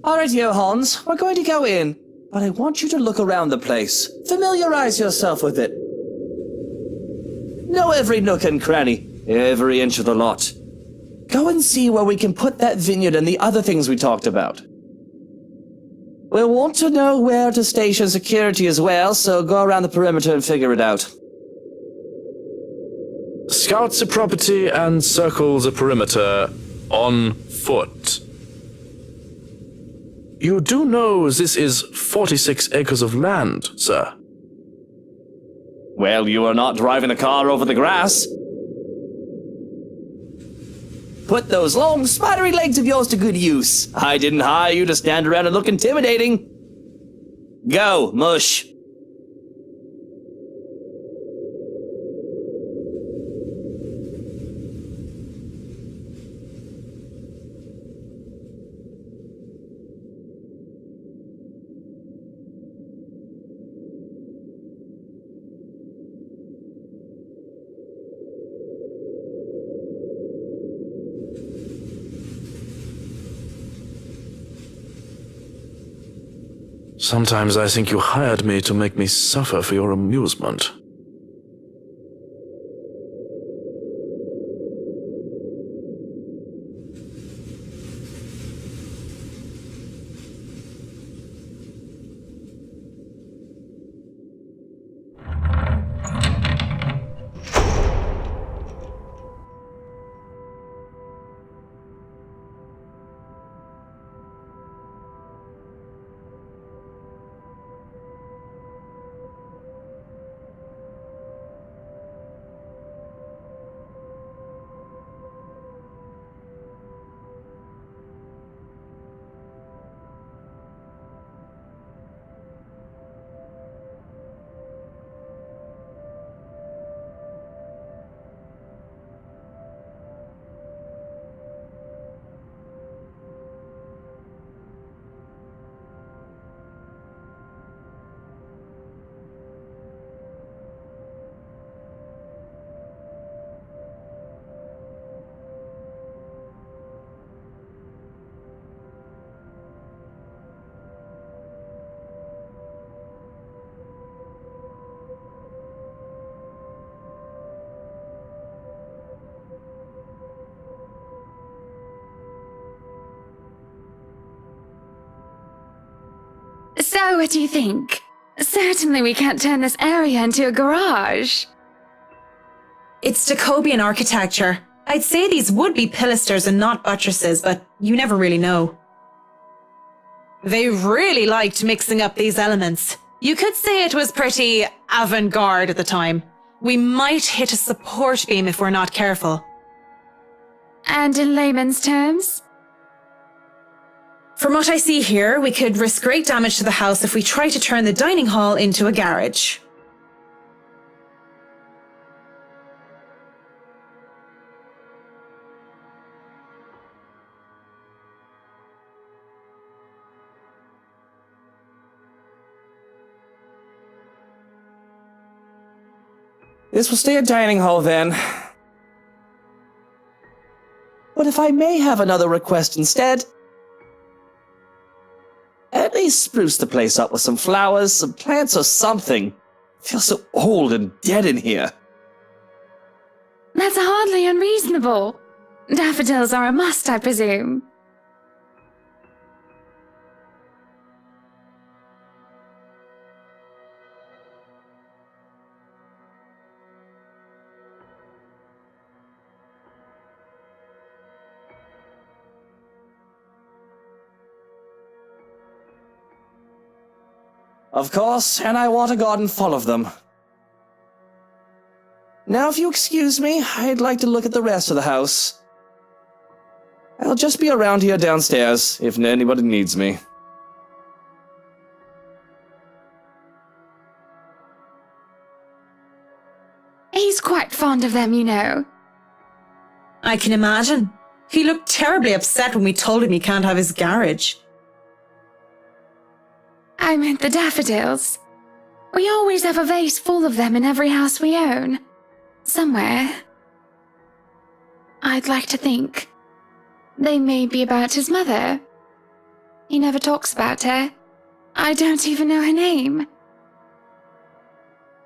Alright, Hans, we're going to go in, but I want you to look around the place. Familiarize yourself with it. Know every nook and cranny, every inch of the lot. Go and see where we can put that vineyard and the other things we talked about. We'll want to know where to station security as well, so go around the perimeter and figure it out. Scout the property and circle the perimeter on foot. You do know this is 46 acres of land, sir? Well, you are not driving a car over the grass. Put those long, spidery legs of yours to good use. I didn't hire you to stand around and look intimidating. Go, mush. Sometimes I think you hired me to make me suffer for your amusement. So, what do you think? Certainly we can't turn this area into a garage. It's Jacobean architecture. I'd say these would be pilasters and not buttresses, but you never really know. They really liked mixing up these elements. You could say it was pretty avant-garde at the time. We might hit a support beam if we're not careful. And in layman's terms? From what I see here, we could risk great damage to the house if we try to turn the dining hall into a garage. This will stay a dining hall then. But if I may have another request instead, at least spruce the place up with some flowers, some plants or something. It feels so old and dead in here. That's hardly unreasonable. Daffodils are a must, I presume. Of course, and I want a garden full of them. Now, if you excuse me, I'd like to look at the rest of the house. I'll just be around here downstairs, if anybody needs me. He's quite fond of them, you know. I can imagine. He looked terribly upset when we told him he can't have his garage. I meant the daffodils. We always have a vase full of them in every house we own. Somewhere. I'd like to think they may be about his mother. He never talks about her. I don't even know her name.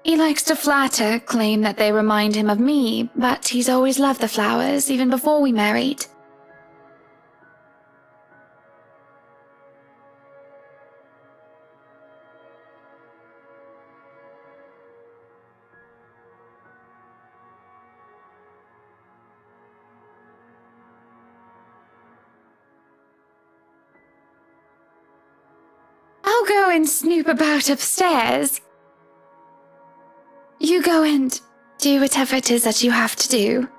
He likes to flatter, claim that they remind him of me, but he's always loved the flowers, even before we married. I'll go and snoop about upstairs. You go and do whatever it is that you have to do.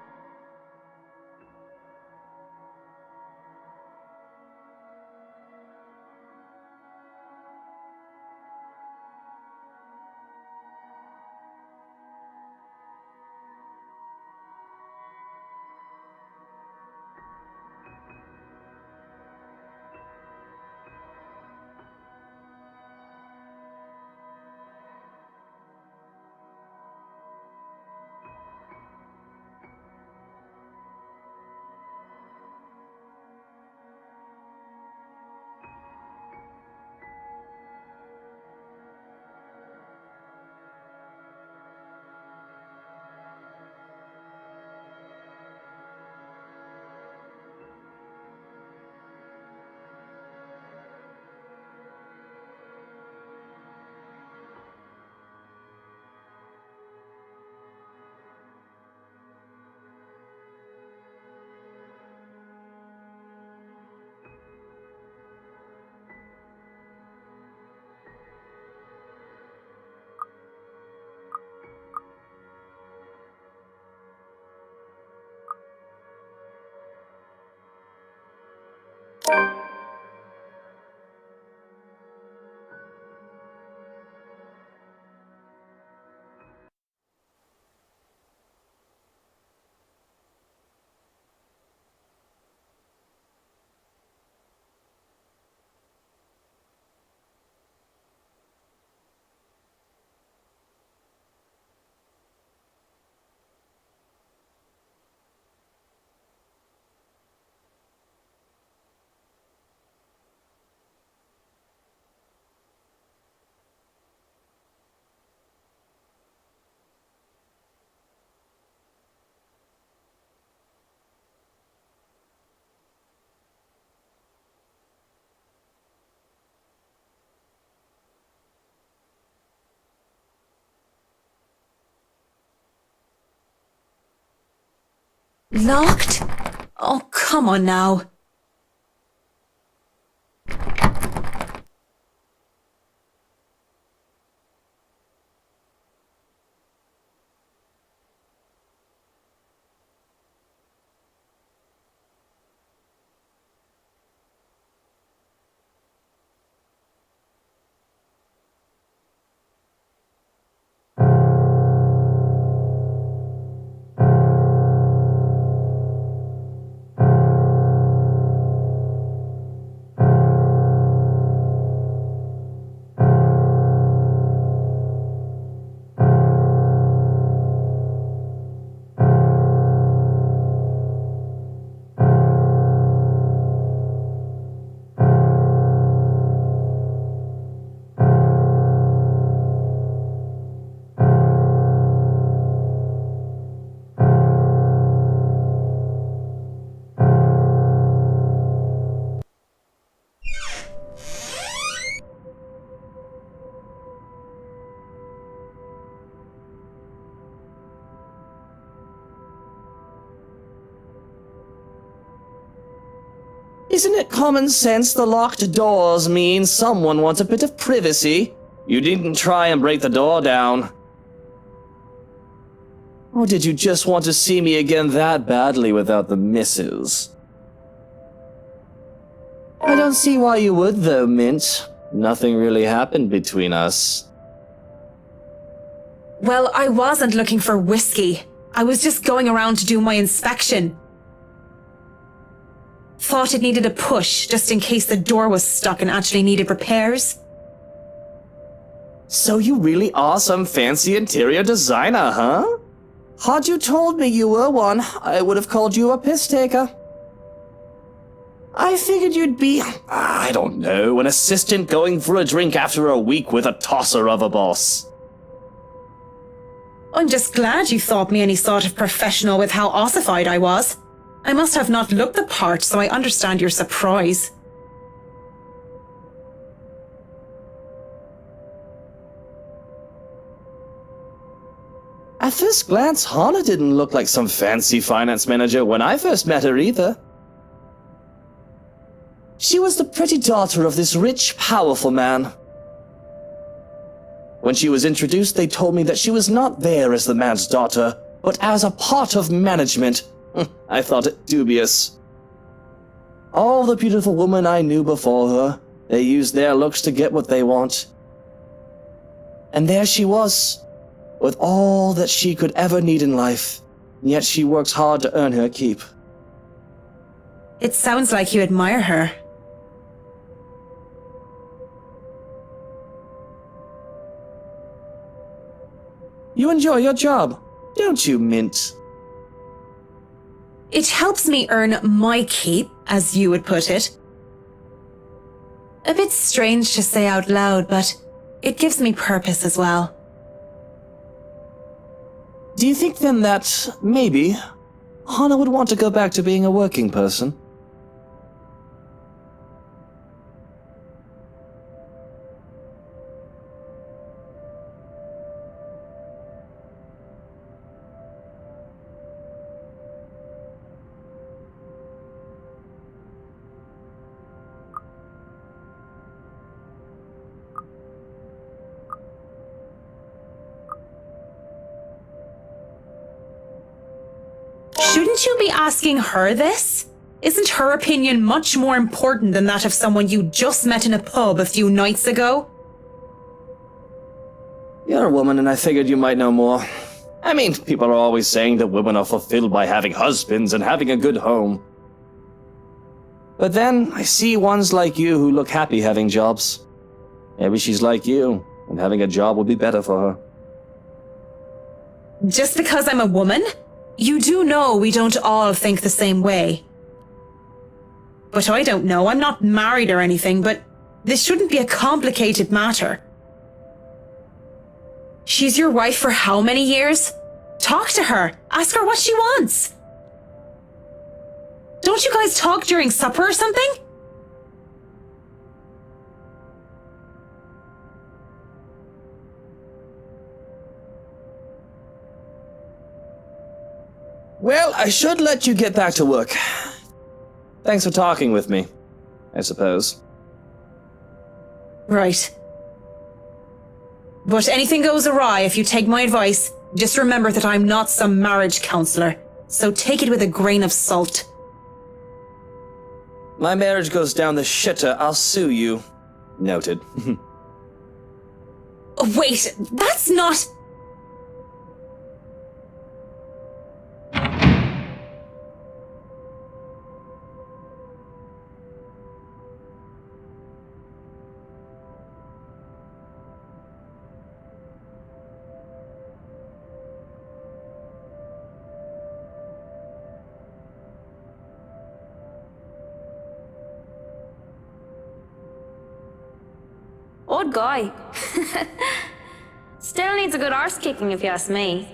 Locked? Oh, come on now. Isn't it common sense the locked doors mean someone wants a bit of privacy? You didn't try and break the door down. Or did you just want to see me again that badly without the missus? I don't see why you would though, Mint. Nothing really happened between us. Well, I wasn't looking for whiskey. I was just going around to do my inspection. Thought it needed a push, just in case the door was stuck and actually needed repairs. So you really are some fancy interior designer, huh? Had you told me you were one, I would have called you a piss taker. I I figured you'd be, I don't know, an assistant going for a drink after a week with a tosser of a boss. I'm just glad you thought me any sort of professional with how ossified I was. I must have not looked the part, so I understand your surprise. At first glance, Hana didn't look like some fancy finance manager when I first met her either. She was the pretty daughter of this rich, powerful man. When she was introduced, they told me that she was not there as the man's daughter, but as a part of management. I thought it dubious. All the beautiful women I knew before her, they used their looks to get what they want. And there she was, with all that she could ever need in life, and yet she works hard to earn her keep. It sounds like you admire her. You enjoy your job, don't you, Mint? It helps me earn my keep, as you would put it. A bit strange to say out loud, but it gives me purpose as well. Do you think then that, maybe, Hana would want to go back to being a working person? Shouldn't you be asking her this? Isn't her opinion much more important than that of someone you just met in a pub a few nights ago? You're a woman and I figured you might know more. I mean, people are always saying that women are fulfilled by having husbands and having a good home. But then, I see ones like you who look happy having jobs. Maybe she's like you, and having a job will be better for her. Just because I'm a woman? You do know we don't all think the same way. But I don't know, I'm not married or anything, but this shouldn't be a complicated matter. She's your wife for how many years? Talk to her. Ask her what she wants. Don't you guys talk during supper or something? Well, I should let you get back to work. Thanks for talking with me, I suppose. Right. But anything goes awry if you take my advice. Just remember that I'm not some marriage counselor, so take it with a grain of salt. My marriage goes down the shitter, I'll sue you. Noted. Wait, that's not... Odd guy. Still needs a good arse kicking if you ask me.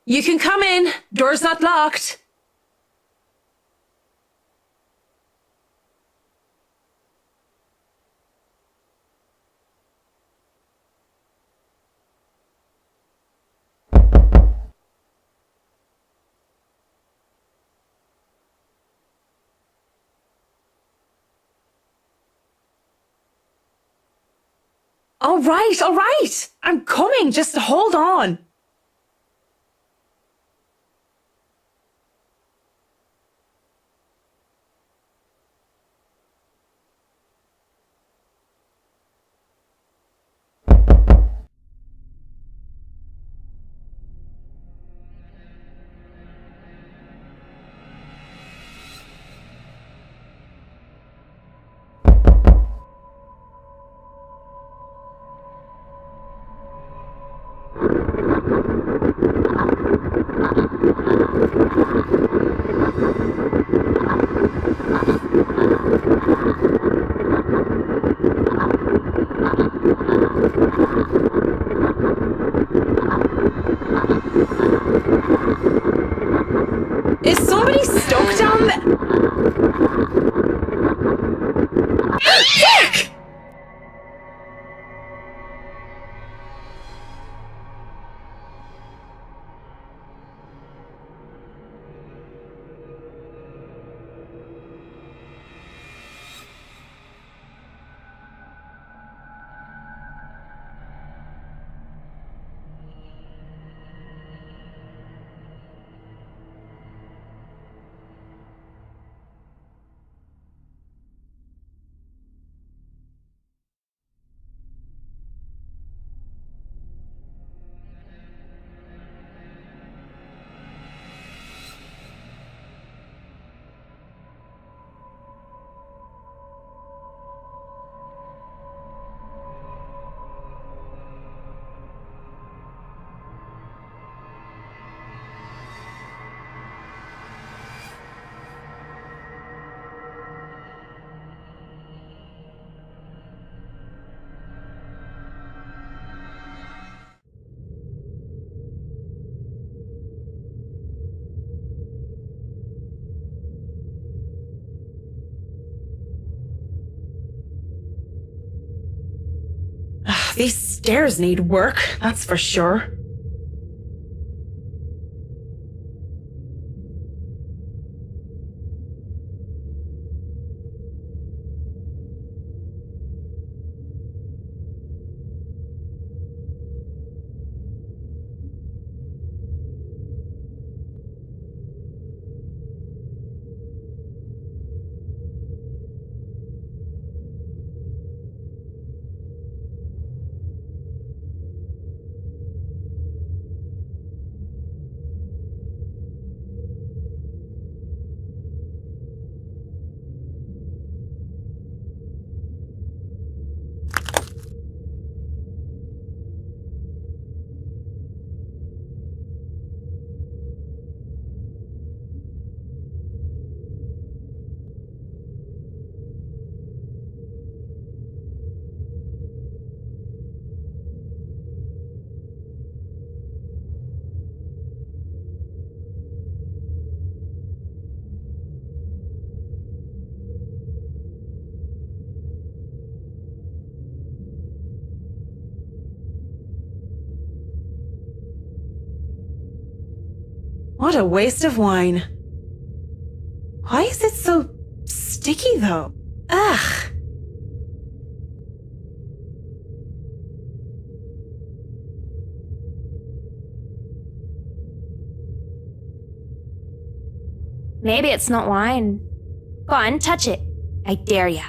You can come in. Door's not locked. All right. I'm coming. Just hold on. Is somebody stuck down there? Fuck! These stairs need work, that's for sure. What a waste of wine. Why is it so sticky though? Ugh. Maybe it's not wine. Go on, touch it. I dare ya.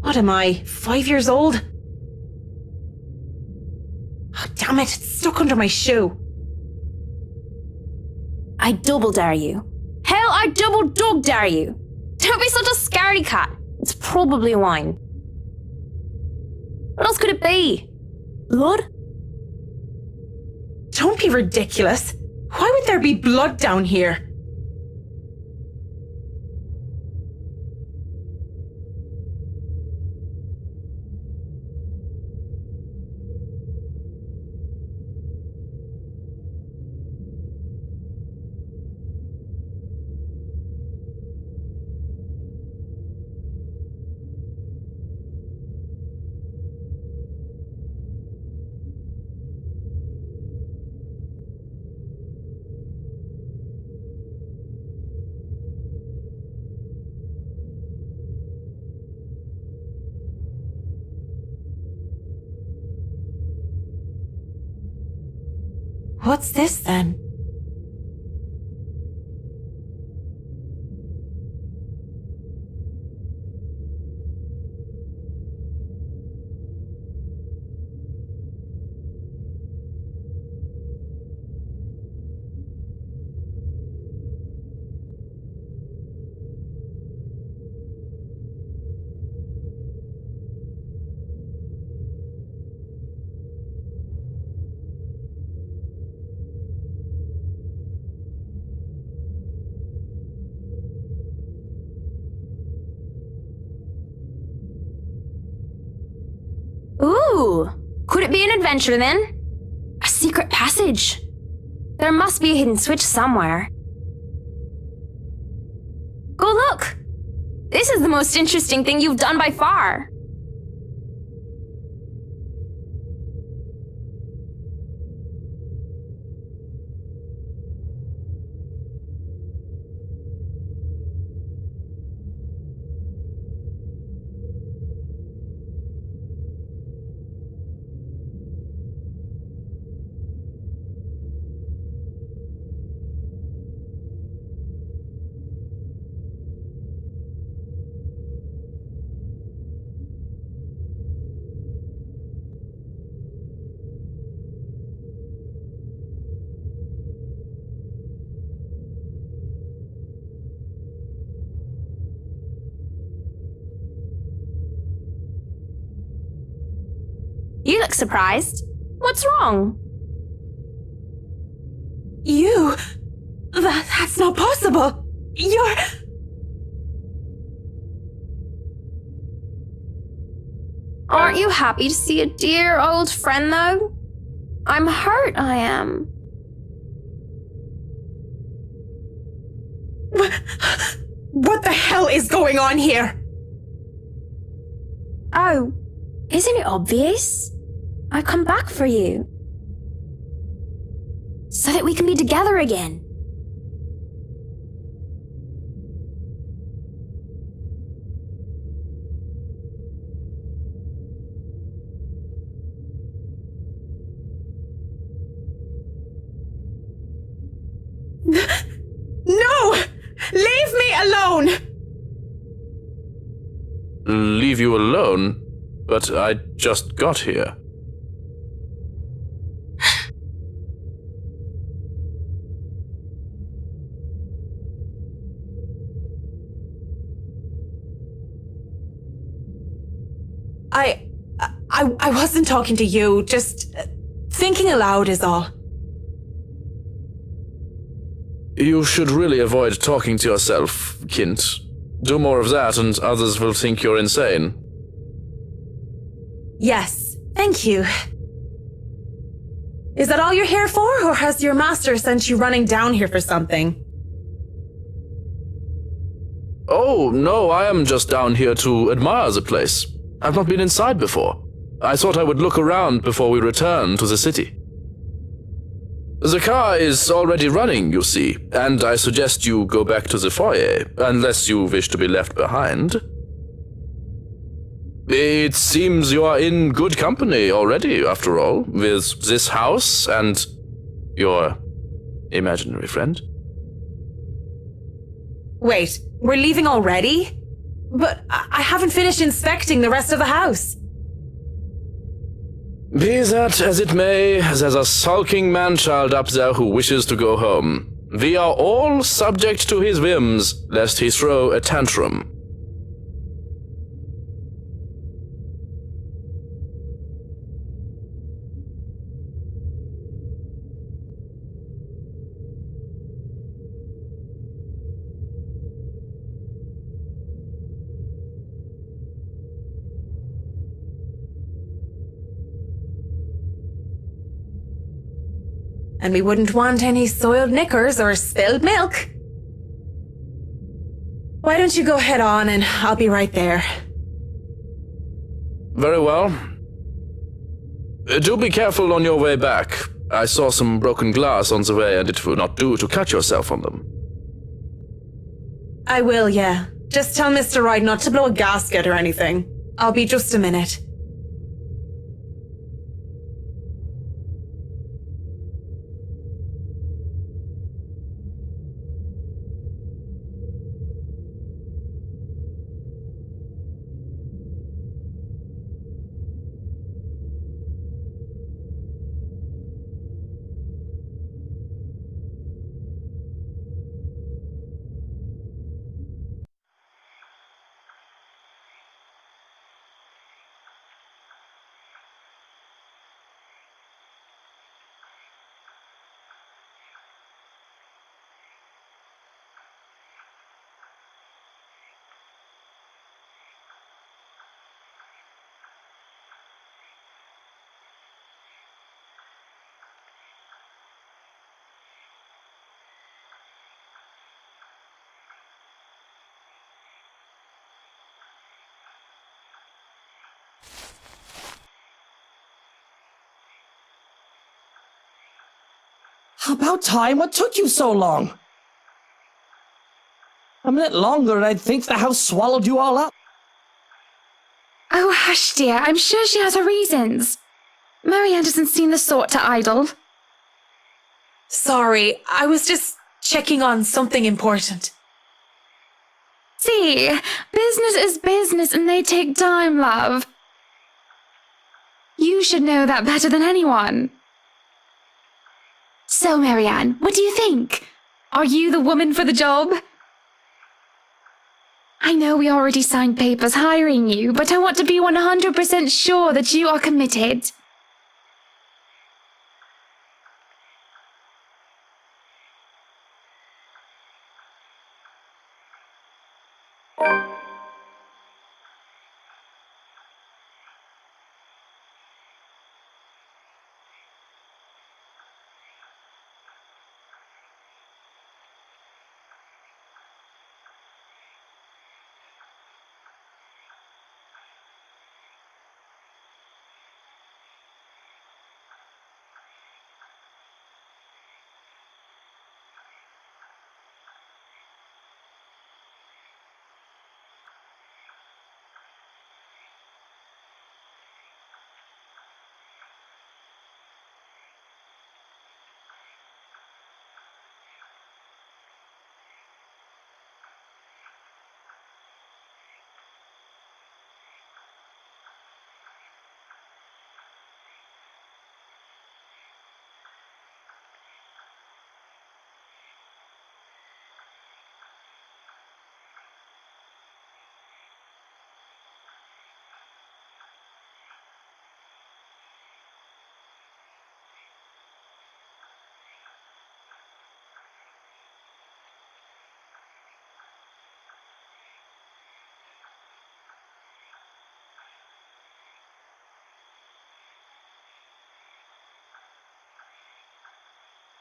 What am I, 5 years old? Oh, damn it, it's stuck under my shoe. I double dare you. Hell, I double dog dare you. Don't be such a scaredy cat. It's probably wine. What else could it be? Blood? Don't be ridiculous. Why would there be blood down here? What's this then? Ooh, could it be an adventure then? A secret passage? There must be a hidden switch somewhere. Go look! This is the most interesting thing you've done by far. You look surprised. What's wrong? You? That's not possible. You're... Aren't you happy to see a dear old friend, though? I'm hurt, I am. What the hell is going on here? Oh, isn't it obvious? I've come back for you. So that we can be together again. No! Leave me alone! Leave you alone? But I just got here. I wasn't talking to you, just thinking aloud is all. You should really avoid talking to yourself, Kint. Do more of that and others will think you're insane. Yes, thank you. Is that all you're here for, or has your master sent you running down here for something? Oh, no, I am just down here to admire the place. I've not been inside before. I thought I would look around before we return to the city. The car is already running, you see, and I suggest you go back to the foyer, unless you wish to be left behind. It seems you are in good company already, after all, with this house and your imaginary friend. Wait, we're leaving already? But I haven't finished inspecting the rest of the house. Be that as it may, there's a sulking man-child up there who wishes to go home. We are all subject to his whims, lest he throw a tantrum. And we wouldn't want any soiled knickers or spilled milk. Why don't you go head on and I'll be right there. Very well. Do be careful on your way back. I saw some broken glass on the way and it will not do to cut yourself on them. I will, yeah. Just tell Mr. Wright not to blow a gasket or anything. I'll be just a minute. About time, what took you so long? A minute longer and I'd think the house swallowed you all up. Oh, hush, dear. I'm sure she has her reasons. Marianne doesn't seem the sort to idle. Sorry, I was just checking on something important. See, business is business and they take time, love. You should know that better than anyone. So, Marianne, what do you think? Are you the woman for the job? I know we already signed papers hiring you, but I want to be 100% sure that you are committed.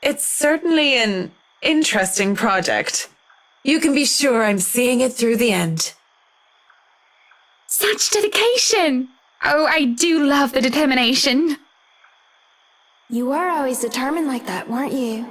It's certainly an interesting project. You can be sure I'm seeing it through the end. Such dedication! Oh, I do love the determination. You were always determined like that, weren't you?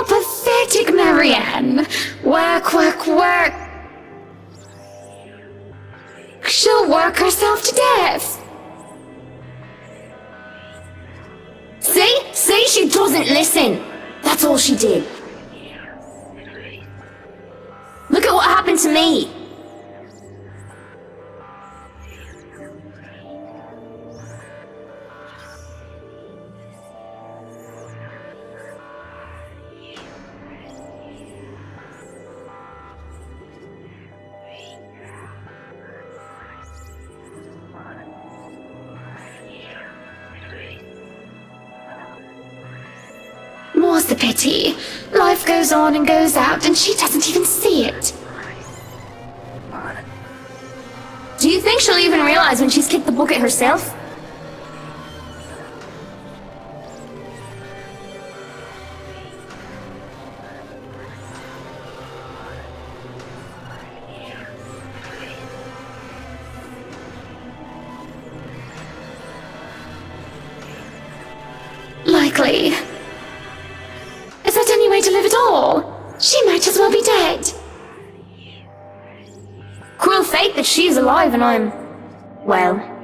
pathetic, Marianne. Work, work, work. She'll work herself to death. See, she doesn't listen. That's all she did. Look at what happened to me. More's the pity. Life goes on and goes out, and she doesn't even see it. Do you think she'll even realize when she's kicked the bucket herself? Likely. Is that any way to live at all? She might as well be dead. Cruel fate that she's alive and I'm... well...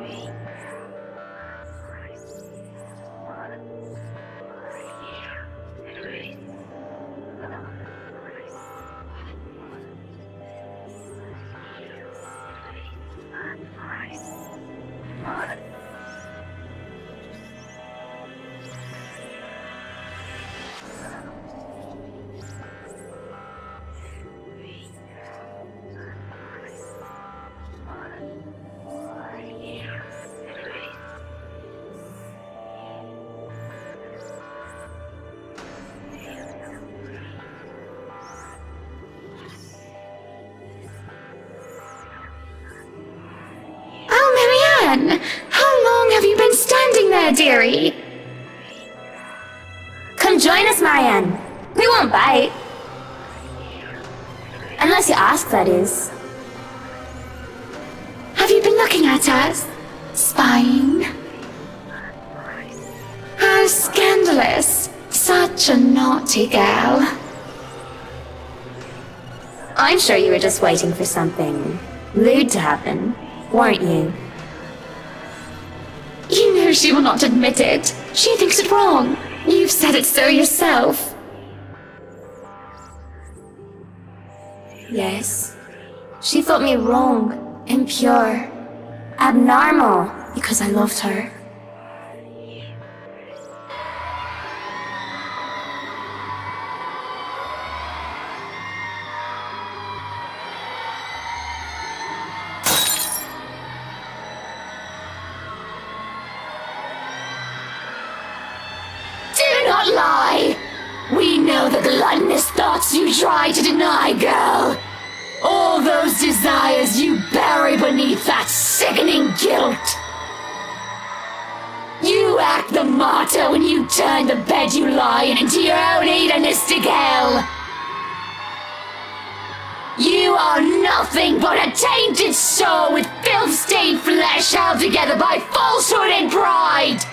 How long have you been standing there, dearie? Come join us, Marianne. We won't bite. Unless you ask, that is. Have you been looking at us? Spying? How scandalous. Such a naughty girl. I'm sure you were just waiting for something lewd to happen, weren't you? You know she will not admit it. She thinks it wrong. You've said it so yourself. Yes. She thought me wrong, impure, abnormal, because I loved her. Do not lie! We know the gluttonous thoughts you try to deny, girl. All those desires you bury beneath that sickening guilt. You act the martyr when you turn the bed you lie in into your own hedonistic hell. You are nothing but a tainted soul with filth-stained flesh held together by falsehood and pride.